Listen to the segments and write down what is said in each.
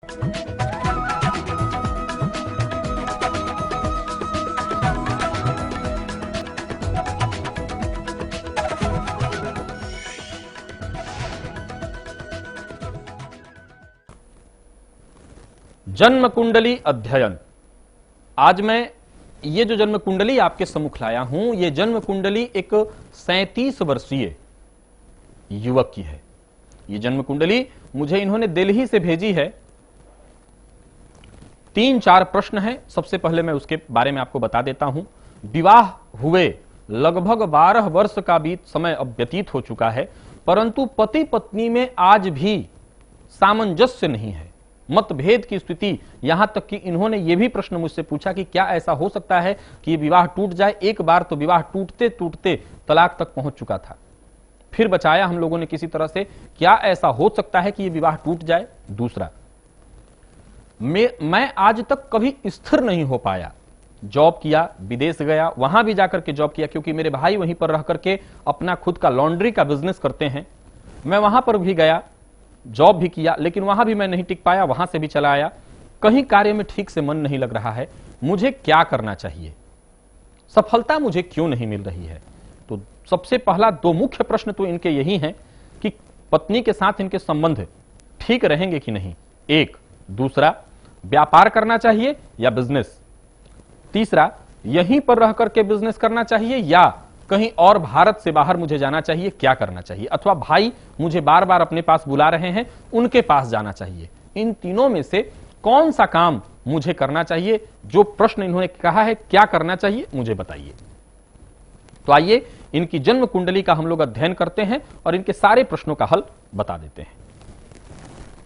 जन्म कुंडली अध्ययन। आज मैं ये जो जन्म कुंडली आपके सम्मुख लाया हूं, ये जन्म कुंडली एक 37 वर्षीय युवक की है। ये जन्म कुंडली मुझे इन्होंने दिल्ली से भेजी है। 3-4 प्रश्न हैं। सबसे पहले मैं उसके बारे में आपको बता देता हूं। विवाह हुए लगभग 12 वर्ष का समय अब व्यतीत हो चुका है, परंतु पति पत्नी में आज भी सामंजस्य नहीं है, मतभेद की स्थिति। यहां तक कि इन्होंने यह भी प्रश्न मुझसे पूछा कि क्या ऐसा हो सकता है कि ये विवाह टूट जाए। एक बार तो विवाह टूटते टूटते तलाक तक पहुंच चुका था, फिर बचाया हम लोगों ने किसी तरह से। क्या ऐसा हो सकता है कि ये विवाह टूट जाए? दूसरा, मैं आज तक कभी स्थिर नहीं हो पाया। जॉब किया, विदेश गया, वहां भी जाकर के जॉब किया, क्योंकि मेरे भाई वहीं पर रह करके अपना खुद का लॉन्ड्री का बिजनेस करते हैं। मैं वहां पर भी गया, जॉब भी किया, लेकिन वहां भी मैं नहीं टिक पाया, वहां से भी चला आया। कहीं कार्य में ठीक से मन नहीं लग रहा है। मुझे क्या करना चाहिए? सफलता मुझे क्यों नहीं मिल रही है? तो सबसे पहला 2 मुख्य प्रश्न तो इनके यही हैं कि पत्नी के साथ इनके संबंध ठीक रहेंगे कि नहीं, एक। दूसरा, व्यापार करना चाहिए या बिजनेस। तीसरा, यहीं पर रह करके बिजनेस करना चाहिए या कहीं और भारत से बाहर मुझे जाना चाहिए, क्या करना चाहिए? अथवा भाई मुझे बार बार अपने पास बुला रहे हैं, उनके पास जाना चाहिए। इन तीनों में से कौन सा काम मुझे करना चाहिए? जो प्रश्न इन्होंने कहा है क्या करना चाहिए, मुझे बताइए। तो आइए इनकी जन्म कुंडली का हम लोग अध्ययन करते हैं और इनके सारे प्रश्नों का हल बता देते हैं।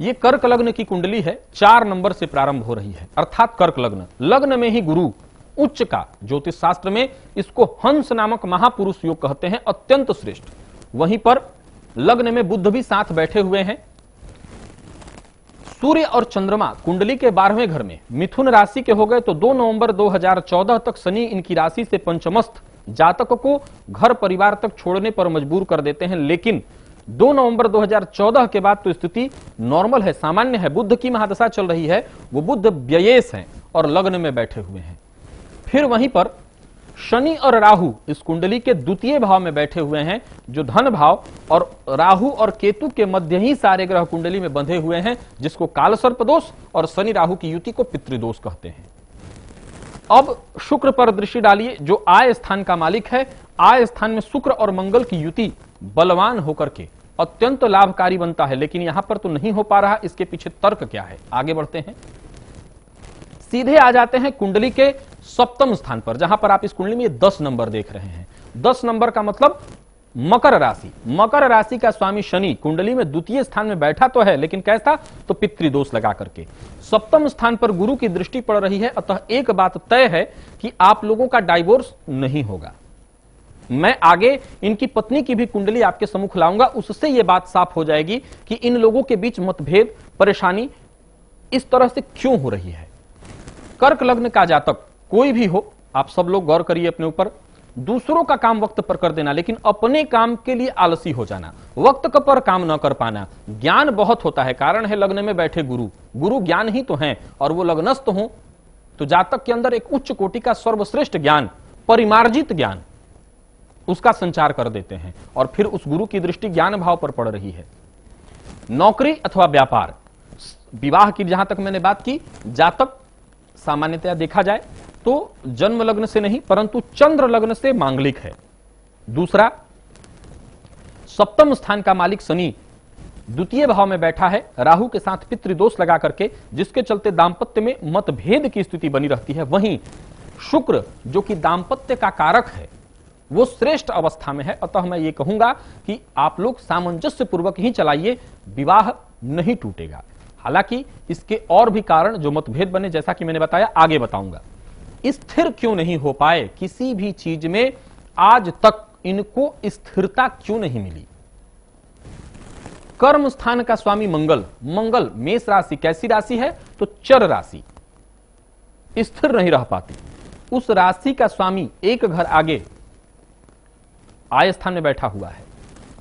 यह कर्क लग्न की कुंडली है, 4 नंबर से प्रारंभ हो रही है, अर्थात कर्क लग्न। लग्न में ही गुरु उच्च का, ज्योतिष शास्त्र में इसको हंस नामक महापुरुष योग कहते हैं, अत्यंत श्रेष्ठ। वहीं पर लग्न में बुध भी साथ बैठे हुए हैं। सूर्य और चंद्रमा कुंडली के 12वें घर में मिथुन राशि के हो गए तो 2 नवंबर 2014 तक शनि इनकी राशि से पंचमस्थ जातक को घर परिवार तक छोड़ने पर मजबूर कर देते हैं। लेकिन 2 नवंबर 2014 के बाद तो स्थिति नॉर्मल है, सामान्य है। बुध की महादशा चल रही है, वो बुध व्ययेश हैं और लग्न में बैठे हुए हैं। फिर वहीं पर शनि और राहु इस कुंडली के द्वितीय भाव में बैठे हुए हैं, जो धन भाव, और राहु और केतु के मध्य ही सारे ग्रह कुंडली में बंधे हुए हैं, जिसको काल सर्प दोष और शनि राहु की युति को पितृदोष कहते हैं। अब शुक्र पर दृष्टि डालिए, जो आय स्थान का मालिक है। आय स्थान में शुक्र और मंगल की युति बलवान होकर के अत्यंत लाभकारी बनता है, लेकिन यहां पर तो नहीं हो पा रहा। इसके पीछे तर्क क्या है, आगे बढ़ते हैं। सीधे आ जाते हैं कुंडली के 7वें स्थान पर, जहां पर आप इस कुंडली में 10 नंबर देख रहे हैं। 10 नंबर का मतलब मकर राशि। मकर राशि का स्वामी शनि कुंडली में द्वितीय स्थान में बैठा तो है, लेकिन कैसा? तो पितृदोष लगा करके। 7वें स्थान पर गुरु की दृष्टि पड़ रही है, अतः एक बात तय है कि आप लोगों का डाइवोर्स नहीं होगा। मैं आगे इनकी पत्नी की भी कुंडली आपके सम्मुख लाऊंगा, उससे यह बात साफ हो जाएगी कि इन लोगों के बीच मतभेद, परेशानी इस तरह से क्यों हो रही है। कर्क लग्न का जातक कोई भी हो, आप सब लोग गौर करिए अपने ऊपर। दूसरों का काम वक्त पर कर देना, लेकिन अपने काम के लिए आलसी हो जाना, वक्त पर काम न कर पाना। ज्ञान बहुत होता है, कारण है लग्न में बैठे गुरु। गुरु ज्ञान ही तो हैं, और वो लग्नस्थ हो तो जातक के अंदर एक उच्च कोटि का सर्वश्रेष्ठ ज्ञान, परिमार्जित ज्ञान, उसका संचार कर देते हैं। और फिर उस गुरु की दृष्टि ज्ञान भाव पर पड़ रही है। नौकरी अथवा व्यापार, विवाह की जहां तक मैंने बात की, जातक सामान्यतया देखा जाए तो जन्म लग्न से नहीं, परंतु चंद्र लग्न से मांगलिक है। दूसरा, 7वें स्थान का मालिक शनि द्वितीय भाव में बैठा है, राहु के साथ पितृदोष लगा करके, जिसके चलते दांपत्य में मतभेद की स्थिति बनी रहती है। वहीं शुक्र जो कि दांपत्य का कारक है, वो श्रेष्ठ अवस्था में है। अतः मैं ये कहूंगा कि आप लोग सामंजस्य पूर्वक ही चलाइए, विवाह नहीं टूटेगा। हालांकि इसके और भी कारण जो मतभेद बने, जैसा कि मैंने बताया, आगे बताऊंगा। स्थिर क्यों नहीं हो पाए किसी भी चीज में, आज तक इनको स्थिरता क्यों नहीं मिली। कर्म स्थान का स्वामी मंगल, मंगल मेष राशि कैसी राशि है? तो चर राशि, स्थिर नहीं रह पाती। उस राशि का स्वामी एक घर आगे आय स्थान में बैठा हुआ है,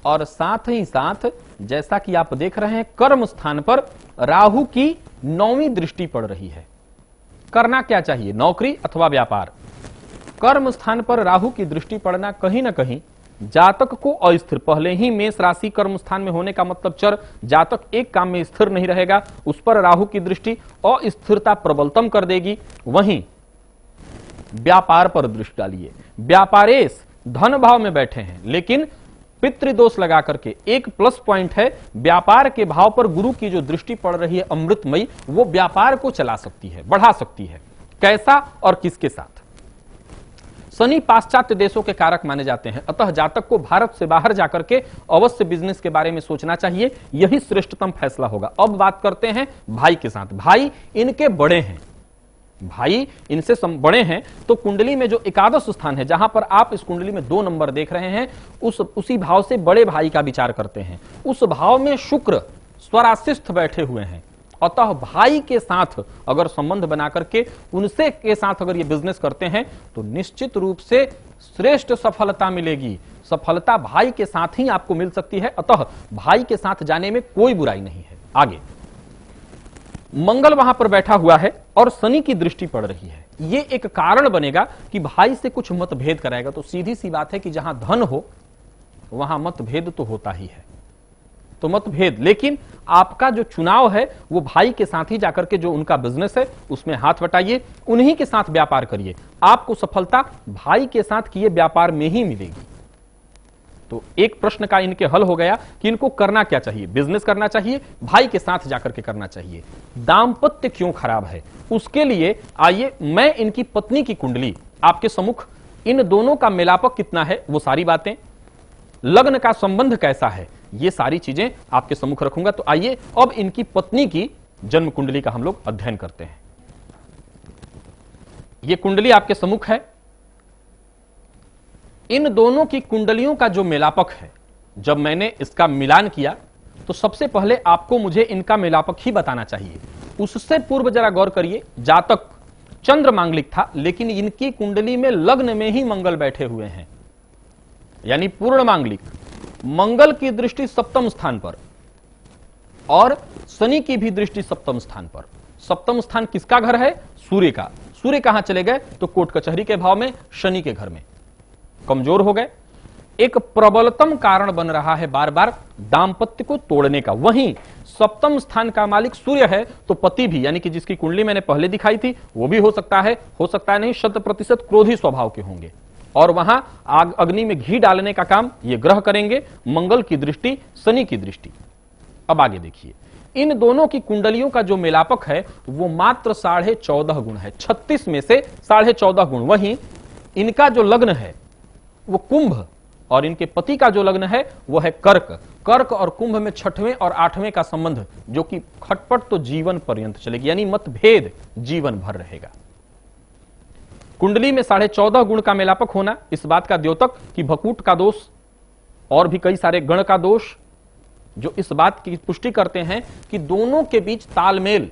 और साथ ही साथ जैसा कि आप देख रहे हैं कर्म स्थान पर राहु की 9वीं दृष्टि पड़ रही है। करना क्या चाहिए, नौकरी अथवा व्यापार? कर्म स्थान पर राहु की दृष्टि पड़ना कहीं ना कहीं जातक को अस्थिर, पहले ही मेष राशि कर्म स्थान में होने का मतलब चर, जातक एक काम में स्थिर नहीं रहेगा, उस पर राहु की दृष्टि अस्थिरता प्रबलतम कर देगी। वहीं व्यापार पर दृष्टि डालिए, व्यापारेश धन भाव में बैठे हैं, लेकिन पितृदोष लगा करके एक प्लस पॉइंट है, व्यापार के भाव पर गुरु की जो दृष्टि पड़ रही है अमृतमयी, वो व्यापार को चला सकती है, बढ़ा सकती है। कैसा और किसके साथ? शनि पाश्चात्य देशों के कारक माने जाते हैं, अतः जातक को भारत से बाहर जाकर के अवश्य बिजनेस के बारे में सोचना चाहिए, यही श्रेष्ठतम फैसला होगा। अब बात करते हैं भाई के साथ। भाई इनके बड़े हैं, भाई इनसे बड़े हैं, तो कुंडली में जो एकादश स्थान है, जहां पर आप इस कुंडली में 2 नंबर देख रहे हैं, उसी भाव से बड़े भाई का विचार करते हैं। उस भाव में शुक्र स्वराशिस्थ बैठे हुए हैं, अतः भाई के साथ अगर संबंध बना करके उनसे के साथ अगर ये बिजनेस करते हैं तो निश्चित रूप से श्रेष्ठ सफलता मिलेगी। सफलता भाई के साथ ही आपको मिल सकती है, अतः भाई के साथ जाने में कोई बुराई नहीं है। आगे मंगल वहां पर बैठा हुआ है और शनि की दृष्टि पड़ रही है, ये एक कारण बनेगा कि भाई से कुछ मतभेद कराएगा। तो सीधी सी बात है कि जहां धन हो वहां मतभेद तो होता ही है, तो मतभेद, लेकिन आपका जो चुनाव है वो भाई के साथ ही जाकर के जो उनका बिजनेस है उसमें हाथ बटाइए, उन्हीं के साथ व्यापार करिए, आपको सफलता भाई के साथ किए व्यापार में ही मिलेगी। तो एक प्रश्न का इनके हल हो गया कि इनको करना क्या चाहिए, बिजनेस करना चाहिए, भाई के साथ जाकर के करना चाहिए। दांपत्य क्यों खराब है, उसके लिए आइए मैं इनकी पत्नी की कुंडली आपके सम्मुख, इन दोनों का मिलापक कितना है वो सारी बातें, लग्न का संबंध कैसा है, ये सारी चीजें आपके सम्मुख रखूंगा। तो आइए अब इनकी पत्नी की जन्म कुंडली का हम लोग अध्ययन करते हैं। ये कुंडली आपके सम्मुख है, इन दोनों की कुंडलियों का जो मिलापक है, जब मैंने इसका मिलान किया तो सबसे पहले आपको मुझे इनका मिलापक ही बताना चाहिए। उससे पूर्व जरा गौर करिए, जातक चंद्र मांगलिक था, लेकिन इनकी कुंडली में लग्न में ही मंगल बैठे हुए हैं, यानी पूर्ण मांगलिक। मंगल की दृष्टि सप्तम स्थान पर और शनि की भी दृष्टि सप्तम स्थान पर। सप्तम स्थान किसका घर है? सूर्य का। सूर्य कहां चले गए? तो कोर्ट कचहरी के भाव में, शनि के घर में, कमजोर हो गए। एक प्रबलतम कारण बन रहा है बार बार दाम्पत्य को तोड़ने का। वहीं सप्तम स्थान का मालिक सूर्य है, तो पति भी, यानी कि जिसकी कुंडली मैंने पहले दिखाई थी वो भी हो सकता है नहीं, 100% क्रोधी स्वभाव के होंगे, और वहां आग अग्नि में घी डालने का काम ये ग्रह करेंगे। मंगल की दृष्टि, शनि की दृष्टि। अब आगे देखिए, इन दोनों की कुंडलियों का जो मिलापक है वो मात्र 14.5 गुण है, 36 में से 14.5 गुण। वहीं इनका जो लग्न है वो कुंभ, और इनके पति का जो लग्न है वो है कर्क। कर्क और कुंभ में 6वें और 8वें का संबंध, जो कि खटपट तो जीवन पर्यंत चलेगी, यानी मतभेद जीवन भर रहेगा। कुंडली में 14.5 गुण का मिलापक होना इस बात का द्योतक कि भकूट का दोष और भी कई सारे गण का दोष जो इस बात की पुष्टि करते हैं कि दोनों के बीच तालमेल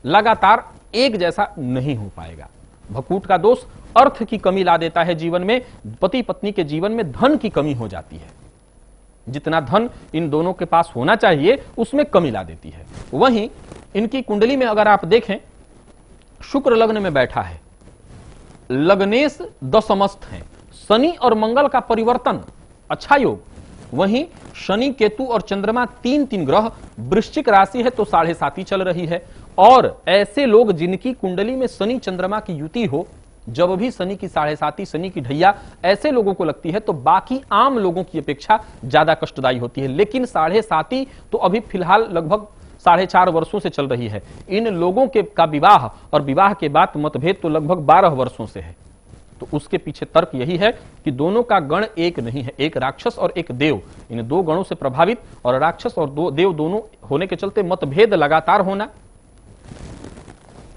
लगातार एक जैसा नहीं हो पाएगा। भकूट का दोष अर्थ की कमी ला देता है जीवन में, पति पत्नी के जीवन में धन की कमी हो जाती है, जितना धन इन दोनों के पास होना चाहिए उसमें कमी ला देती है। वहीं इनकी कुंडली में अगर आप देखें, शुक्र लग्न में बैठा है, लग्नेश दशमस्थ है, शनि और मंगल का परिवर्तन, अच्छा योग। वहीं शनि केतु और चंद्रमा 3 ग्रह, वृश्चिक राशि है तो 7.5 चल रही है। और ऐसे लोग जिनकी कुंडली में शनि चंद्रमा की युति हो, जब भी शनि की 7.5, शनि की ढैया ऐसे लोगों को लगती है तो बाकी आम लोगों की अपेक्षा ज्यादा कष्टदायी होती है। लेकिन 7.5 तो अभी फिलहाल लगभग 4.5 वर्षों से चल रही है। इन लोगों के का विवाह और विवाह के बाद मतभेद तो लगभग 12 वर्षों से है। तो उसके पीछे तर्क यही है कि दोनों का गण एक नहीं है, एक राक्षस और एक देव, इन 2 गणों से प्रभावित, और राक्षस और देव दोनों होने के चलते मतभेद लगातार होना।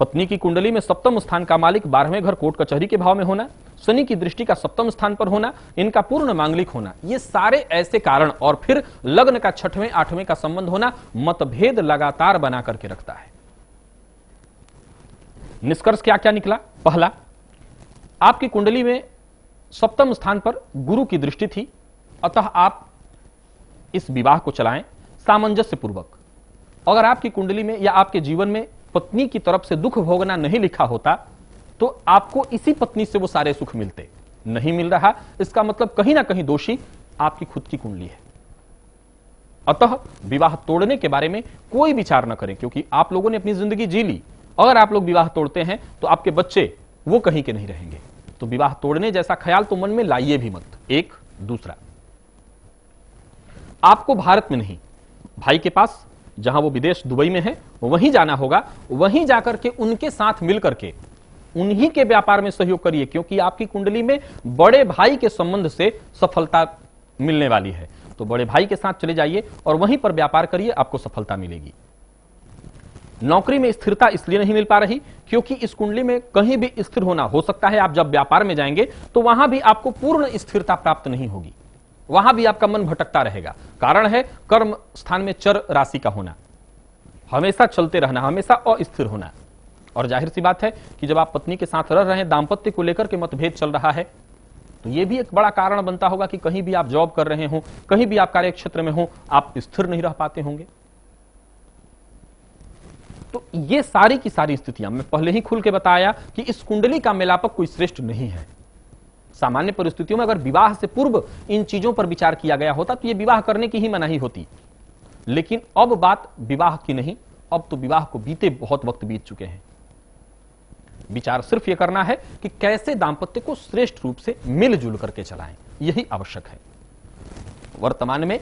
पत्नी की कुंडली में सप्तम स्थान का मालिक 12वें घर कोर्ट कचहरी के भाव में होना, शनि की दृष्टि का सप्तम स्थान पर होना, इनका पूर्ण मांगलिक होना, ये सारे ऐसे कारण, और फिर लग्न का 6वें 8वें का संबंध होना मतभेद लगातार बना करके रखता है। निष्कर्ष क्या क्या निकला? पहला, आपकी कुंडली में सप्तम स्थान पर गुरु की दृष्टि थी, अतः आप इस विवाह को चलाएं सामंजस्य पूर्वक। अगर आपकी कुंडली में या आपके जीवन में पत्नी की तरफ से दुख भोगना नहीं लिखा होता तो आपको इसी पत्नी से वो सारे सुख मिलते। नहीं मिल रहा, इसका मतलब कहीं ना कहीं दोषी आपकी खुद की कुंडली है। अतः विवाह तोड़ने के बारे में कोई विचार न करें, क्योंकि आप लोगों ने अपनी जिंदगी जी ली। अगर आप लोग विवाह तोड़ते हैं तो आपके बच्चे वो कहीं के नहीं रहेंगे। तो विवाह तोड़ने जैसा ख्याल तो मन में लाइए भी मत। एक दूसरा, आपको भारत में नहीं, भाई के पास जहां वो विदेश दुबई में है वहीं जाना होगा। वहीं जाकर के उनके साथ मिलकर के उन्हीं के व्यापार में सहयोग करिए, क्योंकि आपकी कुंडली में बड़े भाई के संबंध से सफलता मिलने वाली है। तो बड़े भाई के साथ चले जाइए और वहीं पर व्यापार करिए, आपको सफलता मिलेगी। नौकरी में स्थिरता इसलिए नहीं मिल पा रही क्योंकि इस कुंडली में कहीं भी स्थिर होना हो सकता है। आप जब व्यापार में जाएंगे तो वहां भी आपको पूर्ण स्थिरता प्राप्त नहीं होगी, वहां भी आपका मन भटकता रहेगा। कारण है कर्म स्थान में चर राशि का होना, हमेशा चलते रहना, हमेशा अस्थिर होना। और जाहिर सी बात है कि जब आप पत्नी के साथ रह रहे हैं, दाम्पत्य को लेकर के मतभेद चल रहा है, तो यह भी एक बड़ा कारण बनता होगा कि कहीं भी आप जॉब कर रहे हो, कहीं भी आप कार्य क्षेत्र में हो, आप स्थिर नहीं रह पाते होंगे। तो ये सारी की सारी स्थितियां मैं पहले ही खुल के बताया कि इस कुंडली का मेलापक कोई श्रेष्ठ नहीं है। सामान्य परिस्थितियों में अगर विवाह से पूर्व इन चीजों पर विचार किया गया होता तो यह विवाह करने की ही मनाही होती। लेकिन अब बात विवाह की नहीं, अब तो विवाह को बीते बहुत वक्त बीत चुके हैं। विचार सिर्फ यह करना है कि कैसे दांपत्य को श्रेष्ठ रूप से मिलजुल करके चलाएं, यही आवश्यक है। वर्तमान में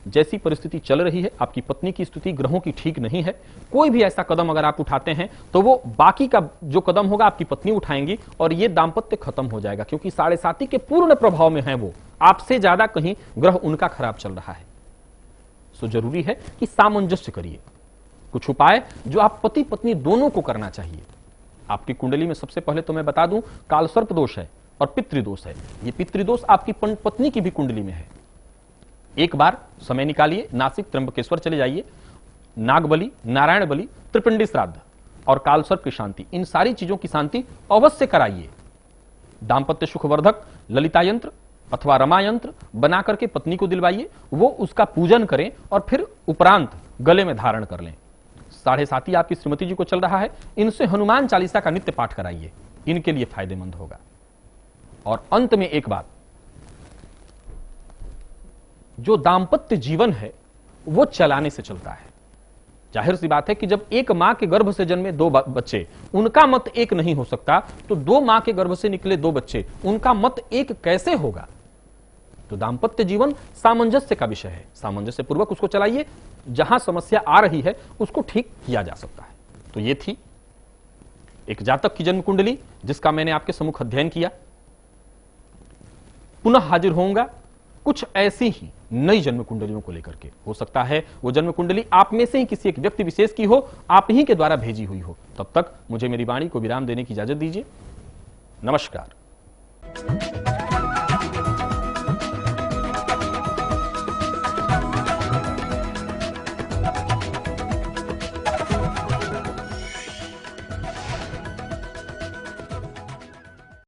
जैसी परिस्थिति चल रही है, आपकी पत्नी की स्थिति ग्रहों की ठीक नहीं है। कोई भी ऐसा कदम अगर आप उठाते हैं तो वो बाकी का जो कदम होगा आपकी पत्नी उठाएंगी और ये दांपत्य खत्म हो जाएगा, क्योंकि साढ़े साती के पूर्ण प्रभाव में है वो, आपसे ज्यादा कहीं ग्रह उनका खराब चल रहा है। सो जरूरी है कि सामंजस्य करिए, कुछ उपाय जो आप पति पत्नी दोनों को करना चाहिए। आपकी कुंडली में सबसे पहले तो मैं बता दूं, कालसर्प दोष है और पितृदोष है। ये पितृदोष आपकी पत्नी की भी कुंडली में है। एक बार समय निकालिए, नासिक त्र्यंबकेश्वर चले जाइए, नागबली, नारायण बली, त्रिपिंडी श्राद्ध और कालसर्प की शांति, इन सारी चीजों की शांति अवश्य कराइए। दांपत्य सुखवर्धक ललिता यंत्र अथवा रमा यंत्र बना करके पत्नी को दिलवाइए, वो उसका पूजन करें और फिर उपरांत गले में धारण कर लें। साढ़े साती आपकी श्रीमती जी को चल रहा है, इनसे हनुमान चालीसा का नित्य पाठ कराइए, इनके लिए फायदेमंद होगा। और अंत में एक बात, जो दांपत्य जीवन है वो चलाने से चलता है। जाहिर सी बात है कि जब एक मां के गर्भ से जन्मे दो बच्चे, उनका मत एक नहीं हो सकता, तो दो मां के गर्भ से निकले दो बच्चे, उनका मत एक कैसे होगा। तो दांपत्य जीवन सामंजस्य का विषय है, सामंजस्य पूर्वक उसको चलाइए। जहां समस्या आ रही है उसको ठीक किया जा सकता है। तो ये थी एक जातक की जन्म कुंडली जिसका मैंने आपके सम्मुख अध्ययन किया। पुनः हाजिर होऊंगा कुछ ऐसी ही नई जन्म कुंडलियों को लेकर के। हो सकता है वो जन्म कुंडली आप में से ही किसी एक व्यक्ति विशेष की हो, आप ही के द्वारा भेजी हुई हो। तब तक मुझे मेरी वाणी को विराम देने की इजाजत दीजिए। नमस्कार।